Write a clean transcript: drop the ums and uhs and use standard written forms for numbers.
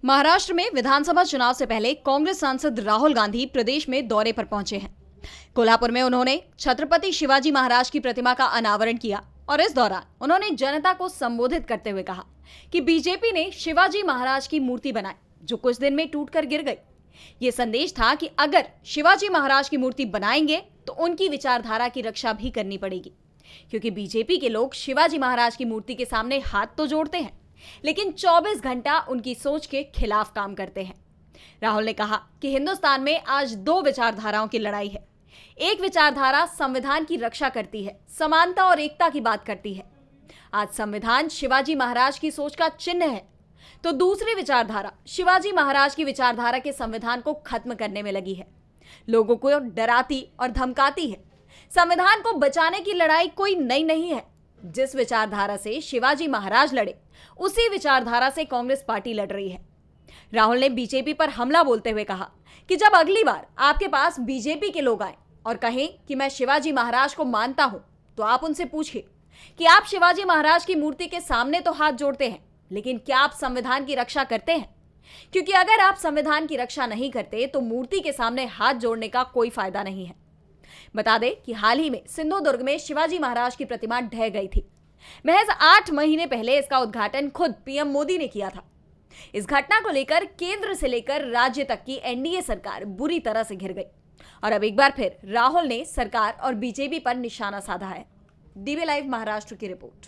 महाराष्ट्र में विधानसभा चुनाव से पहले कांग्रेस सांसद राहुल गांधी प्रदेश में दौरे पर पहुंचे हैं। कोल्हापुर में उन्होंने छत्रपति शिवाजी महाराज की प्रतिमा का अनावरण किया और इस दौरान उन्होंने जनता को संबोधित करते हुए कहा कि बीजेपी ने शिवाजी महाराज की मूर्ति बनाई जो कुछ दिन में टूटकर गिर गई। ये संदेश था कि अगर शिवाजी महाराज की मूर्ति बनाएंगे तो उनकी विचारधारा की रक्षा भी करनी पड़ेगी, क्योंकि बीजेपी के लोग शिवाजी महाराज की मूर्ति के सामने हाथ तो जोड़ते हैं लेकिन 24 घंटा उनकी सोच के खिलाफ काम करते हैं। राहुल ने कहा कि हिंदुस्तान में आज दो विचारधाराओं की लड़ाई है। एक विचारधारा संविधान की रक्षा करती है, समानता और एकता की बात करती है। आज संविधान शिवाजी महाराज की सोच का चिन्ह है, तो दूसरी विचारधारा शिवाजी महाराज की विचारधारा के संविधान को खत्म करने में लगी है, लोगों को डराती और धमकाती है। संविधान को बचाने की लड़ाई कोई नई नहीं है। जिस विचारधारा से शिवाजी महाराज लड़े उसी विचारधारा से कांग्रेस पार्टी लड़ रही है। राहुल ने बीजेपी पर हमला बोलते हुए कहा कि जब अगली बार आपके पास बीजेपी के लोग आए और कहें कि मैं शिवाजी महाराज को मानता हूं, तो आप उनसे पूछिए कि आप शिवाजी महाराज की मूर्ति के सामने तो हाथ जोड़ते हैं, लेकिन क्या आप संविधान की रक्षा करते हैं? क्योंकि अगर आप संविधान की रक्षा नहीं करते तो मूर्ति के सामने हाथ जोड़ने का कोई फायदा नहीं है। बता दें कि हाल ही में सिंधुदुर्ग में शिवाजी महाराज की प्रतिमा ढह गई थी। महज 8 महीने पहले इसका उद्घाटन खुद पीएम मोदी ने किया था। इस घटना को लेकर केंद्र से लेकर राज्य तक की एनडीए सरकार बुरी तरह से घिर गई और अब एक बार फिर राहुल ने सरकार और बीजेपी पर निशाना साधा है। डीवी लाइव महाराष्ट्र की रिपोर्ट।